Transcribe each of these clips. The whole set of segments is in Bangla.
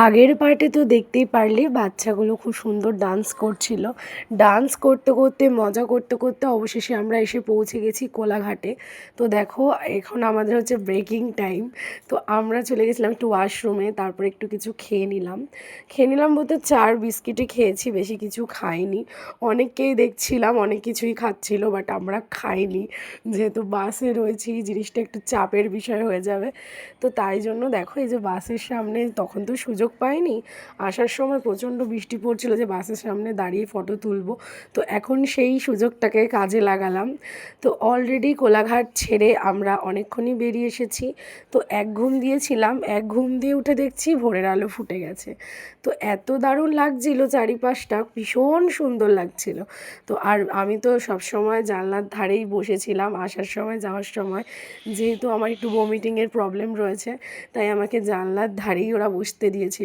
আগের পার্টে তো দেখতেই পারলে বাচ্চাগুলো খুব সুন্দর ডান্স করছিল। ডান্স করতে করতে মজা করতে করতে অবশেষে আমরা এসে পৌঁছে গেছি কোলাঘাটে। তো দেখো এখন আমাদের হচ্ছে ব্রেকিং টাইম। তো আমরা চলে গেছিলাম একটু ওয়াশরুমে, তারপরে একটু কিছু খেয়ে নিলাম বলতে চার বিস্কিটই খেয়েছি, বেশি কিছু খাইনি। অনেককেই দেখছিলাম অনেক কিছুই খাচ্ছিল, বাট আমরা খাইনি, যেহেতু বাসে রয়েছি জিনিসটা একটু চাপের বিষয় হয়ে যাবে। তো তাই জন্য দেখো এই যে বাসের সামনে, তখন তো সুযোগ পাইনি, আসার সময় প্রচণ্ড বৃষ্টি পড়ছিল যে বাসের সামনে দাঁড়িয়ে ফটো তুলবো। তো এখন সেই সুযোগটাকে কাজে লাগালাম। তো অলরেডি কোলাঘাট ছেড়ে আমরা অনেকক্ষণই বেরিয়ে এসেছি। তো এক ঘুম দিয়েছিলাম, এক ঘুম দিয়ে উঠে দেখছি ভোরের আলো ফুটে গেছে। তো এত দারুণ লাগছিল, চারিপাশটা ভীষণ সুন্দর লাগছিল। তো আর আমি তো সবসময় জানলার ধারেই বসেছিলাম আসার সময় যাওয়ার সময়, যেহেতু আমার একটু ভমিটিংয়ের প্রবলেম রয়েছে, তাই আমাকে জানলার ধারেই ওরা বসতে দিয়েছিল।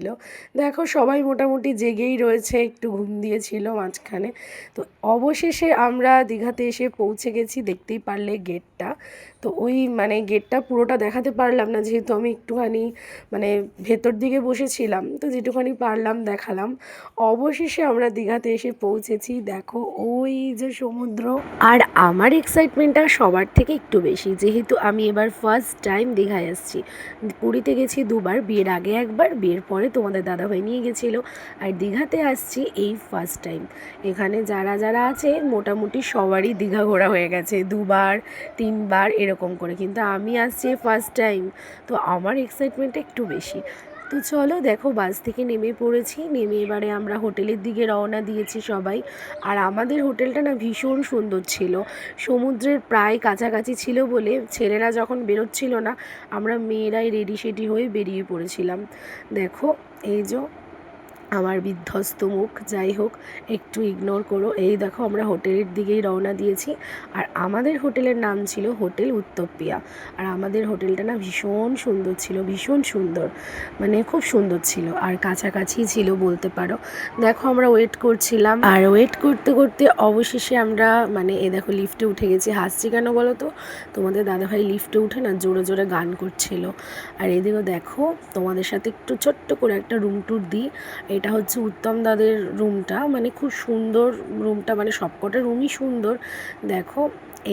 দেখো সবাই মোটামুটি জেগেই রয়েছে, একটু ঘুম দিয়েছিল মাঝখানে। তো অবশেষে আমরা দীঘাতে এসে পৌঁছে গেছি, দেখতেই পারলে গেটটা। তো ওই মানে গেটটা পুরোটা দেখাতে পারলাম না, যেহেতু আমি একটুখানি মানে ভেতর দিকে বসেছিলাম, তো যেটুখানি পারলাম দেখালাম। অবশেষে আমরা দীঘাতে এসে পৌঁছেছি। দেখো ওই যে সমুদ্র। আর আমার এক্সাইটমেন্টটা সবার থেকে একটু বেশি, যেহেতু আমি এবার ফার্স্ট টাইম দীঘায় আসছি। পুরীতে গেছি দুবার, বিয়ের আগে একবার, বিয়ের পরে তোমাদের দাদাভাই নিয়ে গেছিলো। আর দীঘাতে আসছি এই ফার্স্ট টাইম। এখানে যারা যারা আছে মোটামুটি সবারই দীঘা ঘোরা হয়ে গেছে, দুবার তিনবার এরকম করে, কিন্তু আমি আসছি ফার্স্ট টাইম। তো আমার এক্সাইটমেন্টটা একটু বেশি। তো চলো দেখো বাস থেকে নেমে পড়েছি, নেমে এবারে আমরা হোটেলের দিকে রওনা দিয়েছি সবাই। আর আমাদের হোটেলটা না ভীষণ সুন্দর ছিল, সমুদ্রের প্রায় কাছাকাছি ছিল বলে ছেলেরা যখন বেরোচ্ছিল না, আমরা মেয়েরাই রেডি সেডি হয়ে বেরিয়ে পড়েছিলাম। দেখো এই যে আমার বিধ্বস্ত মুখ, যাই হোক একটু ইগনোর করো। এই দেখো আমরা হোটেলের দিকেই রওনা দিয়েছি। আর আমাদের হোটেলের নাম ছিল হোটেল উত্তপ্পিয়া। আর আমাদের হোটেলটা না ভীষণ সুন্দর ছিল, ভীষণ সুন্দর, মানে খুব সুন্দর ছিল, আর কাছাকাছি ছিল বলতে পারো। দেখো আমরা ওয়েট করছিলাম, আর ওয়েট করতে করতে অবশেষে আমরা মানে এ দেখো লিফটে উঠে গেছি। হাসছি কেন বলো তো, তোমাদের দাদাভাই লিফটে উঠে না জোরে জোরে গান করছিল। আর এদিকেও দেখো তোমাদের সাথে একটু ছোট্ট করে একটা রুম ট্যুর দিই। এটা হচ্ছে উত্তম দাদের রুমটা, মানে খুব সুন্দর রুমটা, মানে সবকটা রুমই সুন্দর। দেখো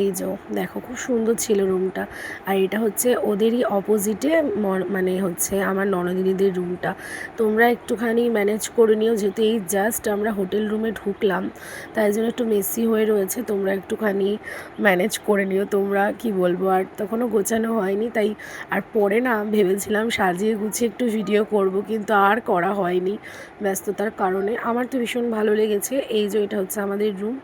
এই যে দেখো খুব সুন্দর ছিল রুমটা। আর এটা হচ্ছে ওদেরই অপোজিটে, মানে হচ্ছে আমার ননদিনীদের রুমটা। তোমরা একটুখানি ম্যানেজ করে নিও, যেহেতু এই জাস্ট আমরা হোটেল রুমে ঢুকলাম, তাই জন্য একটু মেসি হয়ে রয়েছে, তোমরা একটুখানি ম্যানেজ করে নিও। তোমরা কি বলবো, আর তখনও গোছানো হয়নি তাই। আর পরে না ভেবেছিলাম সাজিয়ে গুছিয়ে একটু ভিডিও করব, কিন্তু আর করা হয়নি ব্যস্ততার কারণে। আমার তো ভীষণ ভালো লেগেছে। এই যে এটা হচ্ছে আমাদের রুম।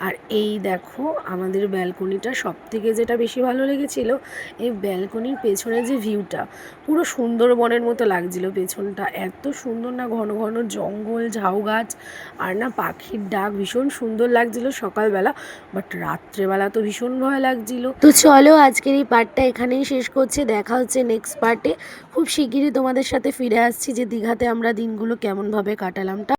আর এই দেখো আমাদের ব্যালকনিটা, সবথেকে যেটা বেশি ভালো লেগেছিল, এই ব্যালকনির পেছনে যে ভিউটা, পুরো সুন্দরবনের মতো লাগছিল পেছনটা। এত সুন্দর না, ঘন ঘন জঙ্গল, ঝাউ গাছ, আর না পাখির ডাক, ভীষণ সুন্দর লাগছিল সকালবেলা। বাট রাত্রেবেলা তো ভীষণ ভয় লাগছিল। তো চলো আজকের এই পার্টটা এখানেই শেষ করছি, দেখা হচ্ছে নেক্সট পার্টে। খুব শিগগিরই তোমাদের সাথে ফিরে আসছি যে দীঘাতে আমরা দিনগুলো কেমনভাবে কাটালাম।